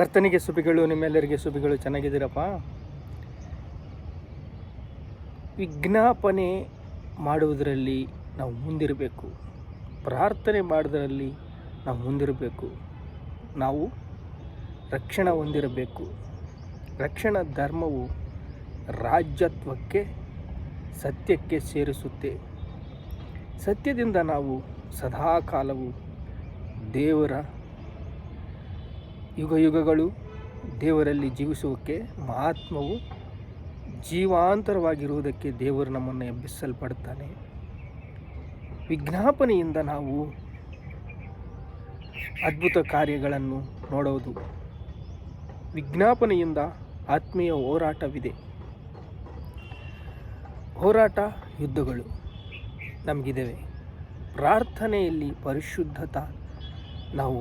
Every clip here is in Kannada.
ಕರ್ತನಿಗೆ ಸುಬಿಗಳು, ನಿಮ್ಮೆಲ್ಲರಿಗೆ ಸುಬಿಗಳು. ಚೆನ್ನಾಗಿದ್ದೀರಪ್ಪ? ವಿಜ್ಞಾಪನೆ ಮಾಡುವುದರಲ್ಲಿ ನಾವು ಮುಂದಿರಬೇಕು. ಪ್ರಾರ್ಥನೆ ಮಾಡೋದರಲ್ಲಿ ನಾವು ಮುಂದಿರಬೇಕು. ನಾವು ರಕ್ಷಣೆ ಹೊಂದಿರಬೇಕು. ರಕ್ಷಣಾ ಧರ್ಮವು ರಾಜ್ಯತ್ವಕ್ಕೆ, ಸತ್ಯಕ್ಕೆ ಸೇರಿಸುತ್ತೆ. ಸತ್ಯದಿಂದ ನಾವು ಸದಾಕಾಲವು ದೇವರ ಯುಗಗಳು ದೇವರಲ್ಲಿ ಜೀವಿಸುವುದಕ್ಕೆ, ಮಹಾತ್ಮವು ಜೀವಾಂತರವಾಗಿರುವುದಕ್ಕೆ ದೇವರು ನಮ್ಮನ್ನು ಎಬ್ಬಿಸಲ್ಪಡ್ತಾನೆ. ವಿಜ್ಞಾಪನೆಯಿಂದ ನಾವು ಅದ್ಭುತ ಕಾರ್ಯಗಳನ್ನು ನೋಡುವುದು. ವಿಜ್ಞಾಪನೆಯಿಂದ ಆತ್ಮೀಯ ಹೋರಾಟವಿದೆ. ಹೋರಾಟ, ಯುದ್ಧಗಳು ನಮಗಿದ್ದೇವೆ. ಪ್ರಾರ್ಥನೆಯಲ್ಲಿ ಪರಿಶುದ್ಧತೆ ನಾವು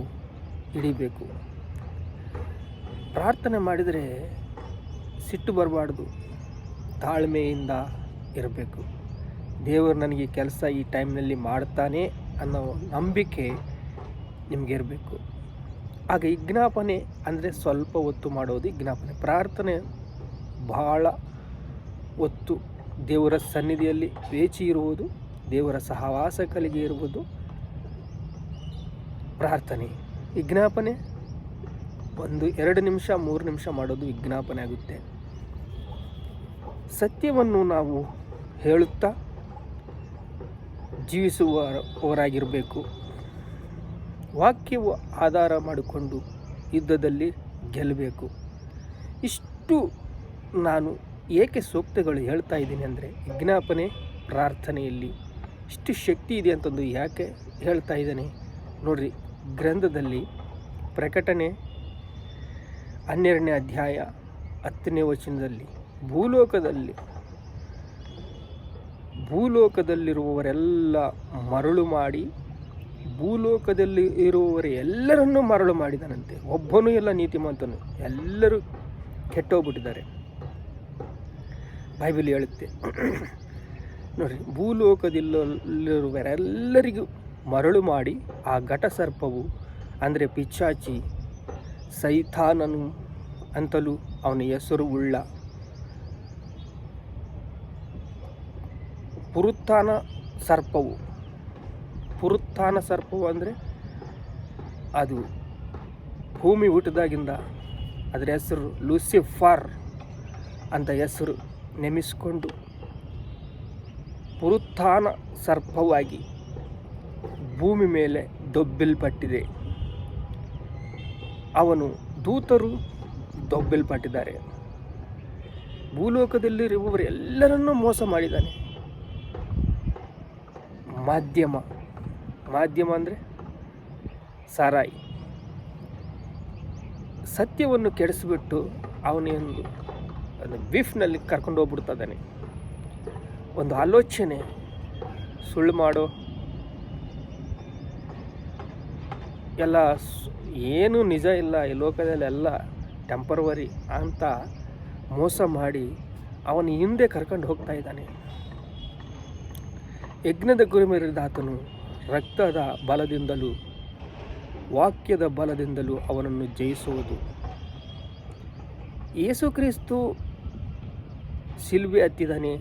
ಹಿಡಿಬೇಕು. ಪ್ರಾರ್ಥನೆ ಮಾಡಿದರೆ ಸಿಟ್ಟು ಬರಬಾರ್ದು, ತಾಳ್ಮೆಯಿಂದ ಇರಬೇಕು. ದೇವರು ನನಗೆ ಕೆಲಸ ಈ ಟೈಮ್ನಲ್ಲಿ ಮಾಡ್ತಾನೆ ಅನ್ನೋ ನಂಬಿಕೆ ನಿಮಗಿರಬೇಕು. ಆಗ ವಿಜ್ಞಾಪನೆ ಅಂದರೆ ಸ್ವಲ್ಪ ಹೊತ್ತು ಮಾಡೋದು ವಿಜ್ಞಾಪನೆ. ಪ್ರಾರ್ಥನೆ ಬಹಳ ಹೊತ್ತು ದೇವರ ಸನ್ನಿಧಿಯಲ್ಲಿ ವೇಚಿ ಇರುವುದು, ದೇವರ ಸಹವಾಸ ಕಲಿಗೆ ಇರುವುದು ಪ್ರಾರ್ಥನೆ. ವಿಜ್ಞಾಪನೆ 1-2 ನಿಮಿಷ 3 ನಿಮಿಷ ಮಾಡೋದು ವಿಜ್ಞಾಪನೆ ಆಗುತ್ತೆ. ಸತ್ಯವನ್ನು ನಾವು ಹೇಳುತ್ತಾ ಜೀವಿಸುವವರಾಗಿರಬೇಕು. ವಾಕ್ಯವು ಆಧಾರ ಮಾಡಿಕೊಂಡು ಯುದ್ಧದಲ್ಲಿ ಗೆಲ್ಲಬೇಕು. ಇಷ್ಟು ನಾನು ಏಕೆ ಸೂಕ್ತಗಳು ಹೇಳ್ತಾ ಇದ್ದೀನಿ ಅಂದರೆ, ವಿಜ್ಞಾಪನೆ ಪ್ರಾರ್ಥನೆಯಲ್ಲಿ ಇಷ್ಟು ಶಕ್ತಿ ಇದೆ ಅಂತಂದು ಯಾಕೆ ಹೇಳ್ತಾ ಇದ್ದೇನೆ ನೋಡ್ರಿ. ಗ್ರಂಥದಲ್ಲಿ ಪ್ರಕಟಣೆ 12ನೇ ಅಧ್ಯಾಯ 10ನೇ ವಚನದಲ್ಲಿ ಭೂಲೋಕದಲ್ಲಿರುವವರೆಲ್ಲ ಮರಳು ಮಾಡಿ, ಭೂಲೋಕದಲ್ಲಿ ಇರುವವರು ಎಲ್ಲರನ್ನೂ ಮರಳು ಮಾಡಿದನಂತೆ. ಒಬ್ಬನೂ ಎಲ್ಲ ನೀತಿಮಂತನು, ಎಲ್ಲರೂ ಕೆಟ್ಟೋಗ್ಬಿಟ್ಟಿದ್ದಾರೆ. ಬೈಬಲ್ ಹೇಳುತ್ತೆ ನೋಡ್ರಿ. ಭೂಲೋಕದಲ್ಲಿರುವವರೆಲ್ಲರಿಗೂ ಮರಳು ಮಾಡಿ, ಆ ಘಟಸರ್ಪವು ಅಂದರೆ ಪಿಶಾಚಿ, ಸೈತಾನನು ಅಂತಲೂ ಅವನ ಹೆಸರು ಉಳ್ಳ ಪುರುತ್ತಾನ ಸರ್ಪವು ಅಂದರೆ ಅದು ಭೂಮಿ ಹುಟ್ಟಿದಾಗಿಂದ ಅದರ ಹೆಸರು ಲೂಸಿಫರ್ ಅಂತ ಹೆಸರು ನೇಮಿಸಿಕೊಂಡು ಪುರುತ್ತಾನ ಸರ್ಪವಾಗಿ ಭೂಮಿ ಮೇಲೆ ದೊಬ್ಬಲ್ಪಟ್ಟಿದೆ. ಅವನು ದೂತರು ದೊಬ್ಬಲ್ಪಟ್ಟಿದ್ದಾರೆ. ಭೂಲೋಕದಲ್ಲಿರುವವರು ಎಲ್ಲರನ್ನೂ ಮೋಸ ಮಾಡಿದ್ದಾನೆ. ಮಾಧ್ಯಮ ಅಂದರೆ ಸಾರಾಯಿ. ಸತ್ಯವನ್ನು ಕೆಡಿಸಿಬಿಟ್ಟು ಅವನೊಂದು ಬೀಫ್ನಲ್ಲಿ ಕರ್ಕೊಂಡು ಹೋಗ್ಬಿಡ್ತಾನೆ. ಒಂದು ಆಲೋಚನೆ ಸುಳ್ಳು ಮಾಡೋ ಎಲ್ಲ ಏನೂ ನಿಜ ಇಲ್ಲ, ಈ ಲೋಕದಲ್ಲೆಲ್ಲ ಟೆಂಪರವರಿ ಅಂತ ಮೋಸ ಮಾಡಿ ಅವನ ಹಿಂದೆ ಕರ್ಕೊಂಡು ಹೋಗ್ತಾ ಇದ್ದಾನೆ. ಯಜ್ಞದ ಕುರಿಮರಿದಾತನು ರಕ್ತದ ಬಲದಿಂದಲೂ ವಾಕ್ಯದ ಬಲದಿಂದಲೂ ಅವನನ್ನು ಜಯಿಸುವುದು. ಯೇಸು ಕ್ರಿಸ್ತು ಶಿಲುಬೆ ಹತ್ತಿದ್ದಾನೆ,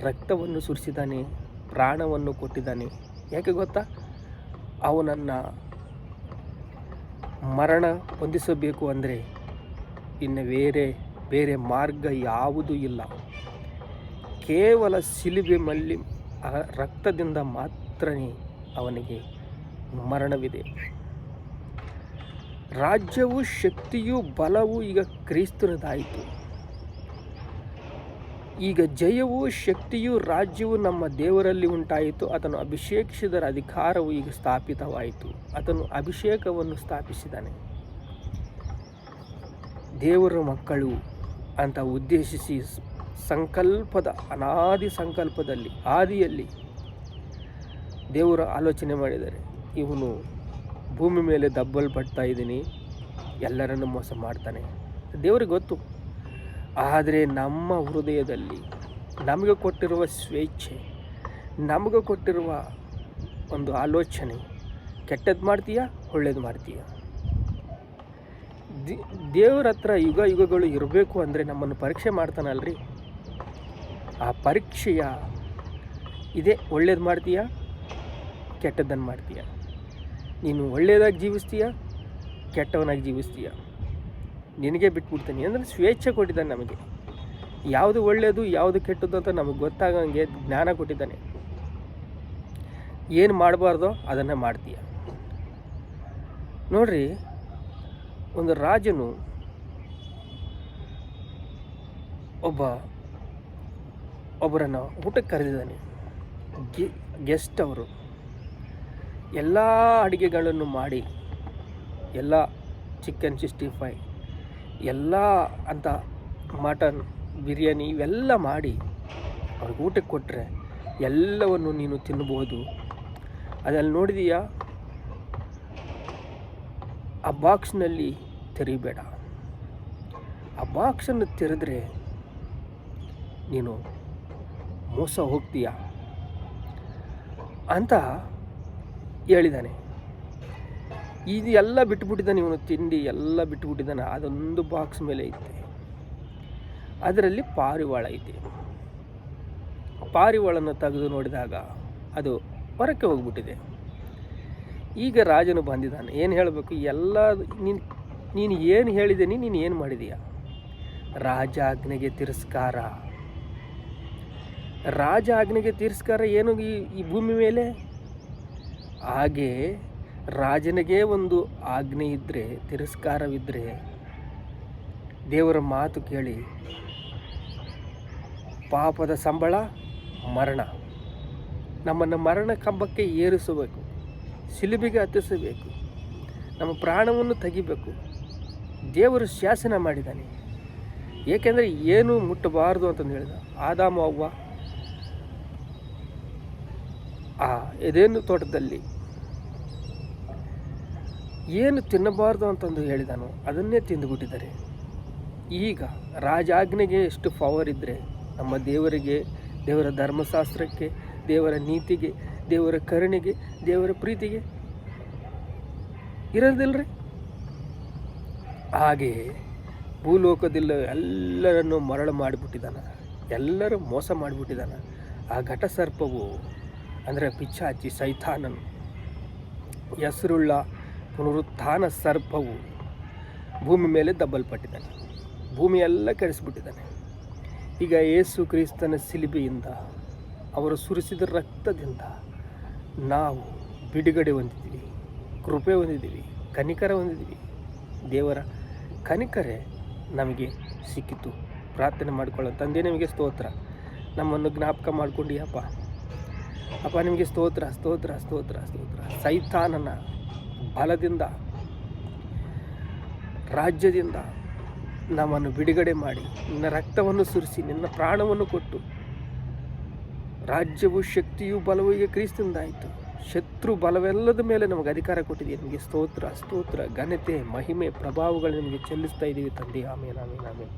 ರಕ್ತವನ್ನು ಸುರಿಸಿದ್ದಾನೆ, ಪ್ರಾಣವನ್ನು ಕೊಟ್ಟಿದ್ದಾನೆ. ಯಾಕೆ ಗೊತ್ತಾ? ಅವನನ್ನು ಮರಣ ಹೊಂದಿಸಬೇಕು ಅಂದರೆ ಇನ್ನು ಬೇರೆ ಮಾರ್ಗ ಯಾವುದೂ ಇಲ್ಲ. ಕೇವಲ ಶಿಲುಬೆ ಮಲ್ಲಿ ರಕ್ತದಿಂದ ಮಾತ್ರನೇ ಅವನಿಗೆ ಮರಣವಿದೆ. ರಾಜ್ಯವು, ಶಕ್ತಿಯು, ಬಲವು ಈಗ ಕ್ರಿಸ್ತನದಾಯಿತು. ಈಗ ಜಯವು, ಶಕ್ತಿಯು, ರಾಜ್ಯವು ನಮ್ಮ ದೇವರಲ್ಲಿ ಉಂಟಾಯಿತು. ಆತನು ಅಭಿಷೇಕಿಸಿದರ ಅಧಿಕಾರವು ಈಗ ಸ್ಥಾಪಿತವಾಯಿತು. ಆತನು ಅಭಿಷೇಕವನ್ನು ಸ್ಥಾಪಿಸಿದ್ದಾನೆ. ದೇವರ ಮಕ್ಕಳು ಅಂತ ಉದ್ದೇಶಿಸಿ ಸಂಕಲ್ಪದ ಅನಾದಿ ಸಂಕಲ್ಪದಲ್ಲಿ ಆದಿಯಲ್ಲಿ ದೇವರು ಆಲೋಚನೆ ಮಾಡಿದ್ದಾರೆ. ಇವನು ಭೂಮಿ ಮೇಲೆ ದಬ್ಬಲ್ಪಡ್ತಾ ಇದ್ದೀನಿ, ಎಲ್ಲರನ್ನು ಮೋಸ ಮಾಡ್ತಾನೆ. ದೇವರಿಗೆ ಗೊತ್ತು. ಆದರೆ ನಮ್ಮ ಹೃದಯದಲ್ಲಿ ನಮಗೆ ಕೊಟ್ಟಿರುವ ಸ್ವೇಚ್ಛೆ, ನಮಗೆ ಕೊಟ್ಟಿರುವ ಒಂದು ಆಲೋಚನೆ, ಕೆಟ್ಟದ್ದು ಮಾಡ್ತೀಯಾ ಒಳ್ಳೇದು ಮಾಡ್ತೀಯಾ. ದೇವ್ರ ಹತ್ರ ಯುಗ ಯುಗಗಳು ಇರಬೇಕು ಅಂದರೆ ನಮ್ಮನ್ನು ಪರೀಕ್ಷೆ ಮಾಡ್ತಾನಲ್ರಿ. ಆ ಪರೀಕ್ಷೆಯ ಇದೇ ಒಳ್ಳೇದು ಮಾಡ್ತೀಯಾ, ಕೆಟ್ಟದ್ದನ್ನು ಮಾಡ್ತೀಯಾ, ನೀನು ಒಳ್ಳೆಯದಾಗಿ ಜೀವಿಸ್ತೀಯಾ, ಕೆಟ್ಟವನಾಗಿ ಜೀವಿಸ್ತೀಯಾ, ನಿನಗೆ ಬಿಟ್ಬಿಡ್ತೀನಿ. ಅಂದರೆ ಸ್ವೇಚ್ಛೆ ಕೊಟ್ಟಿದ್ದಾನೆ ನಮಗೆ. ಯಾವುದು ಒಳ್ಳೆಯದು ಯಾವುದು ಕೆಟ್ಟದ್ದು ಅಂತ ನಮಗೆ ಗೊತ್ತಾಗಂಗೆ ಜ್ಞಾನ ಕೊಟ್ಟಿದ್ದಾನೆ. ಏನು ಮಾಡಬಾರ್ದೋ ಅದನ್ನೇ ಮಾಡ್ತೀಯ. ನೋಡ್ರಿ, ಒಂದು ರಾಜನು ಒಬ್ಬರನ್ನು ಊಟಕ್ಕೆ ಕರೆದಿದ್ದಾನೆ. ಗೆಸ್ಟ್ ಅವರು ಎಲ್ಲ ಅಡುಗೆಗಳನ್ನು ಮಾಡಿ, ಎಲ್ಲ ಚಿಕನ್ 65 ಎಲ್ಲ ಅಂತ ಮಟನ್ ಬಿರಿಯಾನಿ ಇವೆಲ್ಲ ಮಾಡಿ ಅವ್ರಿಗೆ ಊಟಕ್ಕೆ ಕೊಟ್ಟರೆ ಎಲ್ಲವನ್ನು ನೀನು ತಿನ್ನಬಹುದು. ಅದಲ್ಲಿ ನೋಡಿದೀಯಾ, ಆ ಬಾಕ್ಸ್ನಲ್ಲಿ ತೆರಿಬೇಡ. ಆ ಬಾಕ್ಸನ್ನು ತೆರೆದ್ರೆ ನೀನು ಮೋಸ ಹೋಗ್ತೀಯ ಅಂತ ಹೇಳಿದ್ದಾನೆ. ಇದು ಎಲ್ಲ ಬಿಟ್ಟುಬಿಟ್ಟಿದ್ದಾನೆ ಇವನು, ತಿಂಡಿ ಎಲ್ಲ ಬಿಟ್ಟುಬಿಟ್ಟಿದ್ದಾನೆ. ಅದೊಂದು ಬಾಕ್ಸ್ ಮೇಲೆ ಐತೆ, ಅದರಲ್ಲಿ ಪಾರಿವಾಳ ಐತೆ. ಪಾರಿವಾಳನ್ನು ತೆಗೆದು ನೋಡಿದಾಗ ಅದು ಹೊರಕ್ಕೆ ಹೋಗ್ಬಿಟ್ಟಿದೆ. ಈಗ ರಾಜನು ಬಂದಿದ್ದಾನೆ. ಏನು ಹೇಳಬೇಕು? ಎಲ್ಲ ನೀನು ಏನು ಹೇಳಿದ್ದೀನಿ, ನೀನು ಏನು ಮಾಡಿದೀಯ? ರಾಜಾಜ್ಞೆಗೆ ತಿರಸ್ಕಾರ. ರಾಜ ಆಜ್ಞೆಗೆ ತಿರಸ್ಕಾರ ಏನು ಈ ಭೂಮಿ ಮೇಲೆ? ಹಾಗೆ ರಾಜನಿಗೆ ಒಂದು ಆಜ್ಞೆ ಇದ್ದರೆ, ತಿರಸ್ಕಾರವಿದ್ದರೆ, ದೇವರ ಮಾತು ಕೇಳಿ ಪಾಪದ ಸಂಬಳ ಮರಣ. ನಮ್ಮನ್ನು ಮರಣ ಕಂಬಕ್ಕೆ ಏರಿಸಬೇಕು, ಶಿಲುಬೆಗೆ ಹತ್ತಿಸಬೇಕು, ನಮ್ಮ ಪ್ರಾಣವನ್ನು ತೆಗಿಬೇಕು. ದೇವರು ಶಾಸನ ಮಾಡಿದ್ದಾನೆ. ಏಕೆಂದರೆ ಏನು ಮುಟ್ಟಬಾರ್ದು ಅಂತಂದು ಹೇಳಿದ. ಆದಾಮ ಅವ್ವ ಆ ಎದೇನು ತೋಟದಲ್ಲಿ ಏನು ತಿನ್ನಬಾರ್ದು ಅಂತಂದು ಹೇಳಿದಾನೋ ಅದನ್ನೇ ತಿಂದುಬಿಟ್ಟಿದ್ದಾರೆ. ಈಗ ರಾಜಾಜ್ಞೆಗೆ ಎಷ್ಟು ಪವರ್ ಇದ್ದರೆ ನಮ್ಮ ದೇವರಿಗೆ, ದೇವರ ಧರ್ಮಶಾಸ್ತ್ರಕ್ಕೆ, ದೇವರ ನೀತಿಗೆ, ದೇವರ ಕರುಣೆಗೆ, ದೇವರ ಪ್ರೀತಿಗೆ ಇರೋದಿಲ್ಲರಿ. ಹಾಗೆಯೇ ಭೂಲೋಕದಲ್ಲಿ ಎಲ್ಲರನ್ನು ಮರಳು ಮಾಡಿಬಿಟ್ಟಿದ್ದಾನೆ, ಎಲ್ಲರೂ ಮೋಸ ಮಾಡಿಬಿಟ್ಟಿದ್ದಾನೆ. ಆ ಘಟಸರ್ಪವು ಅಂದರೆ ಪಿಶಾಚಿ, ಸೈತಾನನು, ಹೆಸರುಳ್ಳ ಪುನರುತ್ಥಾನ ಸರ್ಪವು ಭೂಮಿ ಮೇಲೆ ದಬ್ಬಲ್ಪಟ್ಟಿದ್ದಾನೆ. ಭೂಮಿಯೆಲ್ಲ ಕೆಡಿಸ್ಬಿಟ್ಟಿದ್ದಾನೆ. ಈಗ ಯೇಸು ಕ್ರಿಸ್ತನ ಶಿಲುಬೆಯಿಂದ, ಅವರು ಸುರಿಸಿದ ರಕ್ತದಿಂದ ನಾವು ಬಿಡುಗಡೆ ಹೊಂದಿದ್ದೀವಿ, ಕೃಪೆ ಹೊಂದಿದ್ದೀವಿ, ಕನಿಕರ ಹೊಂದಿದ್ದೀವಿ. ದೇವರ ಕನಿಕರೆ ನಮಗೆ ಸಿಕ್ಕಿತು. ಪ್ರಾರ್ಥನೆ ಮಾಡಿಕೊಳ್ಳೋ ತಂದೆ, ನಿಮಗೆ ಸ್ತೋತ್ರ. ನಮ್ಮನ್ನು ಜ್ಞಾಪಕ ಮಾಡ್ಕೊಂಡಿಯಪ್ಪ. ಅಪ್ಪ, ನಿಮಗೆ ಸ್ತೋತ್ರ, ಸ್ತೋತ್ರ, ಸ್ತೋತ್ರ, ಸ್ತೋತ್ರ. ಸೈತಾನನ ಬಲದಿಂದ, ರಾಜ್ಯದಿಂದ ನಮ್ಮನ್ನು ಬಿಡುಗಡೆ ಮಾಡಿ, ನಿನ್ನ ರಕ್ತವನ್ನು ಸುರಿಸಿ, ನಿನ್ನ ಪ್ರಾಣವನ್ನು ಕೊಟ್ಟು, ರಾಜ್ಯವು, ಶಕ್ತಿಯು, ಬಲವು ಈಗ ಕ್ರಿಸ್ತನಿಂದಾಯಿತು. ಶತ್ರು ಬಲವೆಲ್ಲದ ಮೇಲೆ ನಮಗೆ ಅಧಿಕಾರ ಕೊಟ್ಟಿದ್ದೀವಿ. ನಿಮಗೆ ಸ್ತೋತ್ರ, ಸ್ತೋತ್ರ, ಘನತೆ, ಮಹಿಮೆ, ಪ್ರಭಾವಗಳು ನಿಮಗೆ ಚೆಲ್ಲಿಸ್ತಾ ಇದ್ದೀವಿ ತಂದೆ. ಆಮೇಲೆ ಆಮೇಲೆ ಆಮೇಲೆ.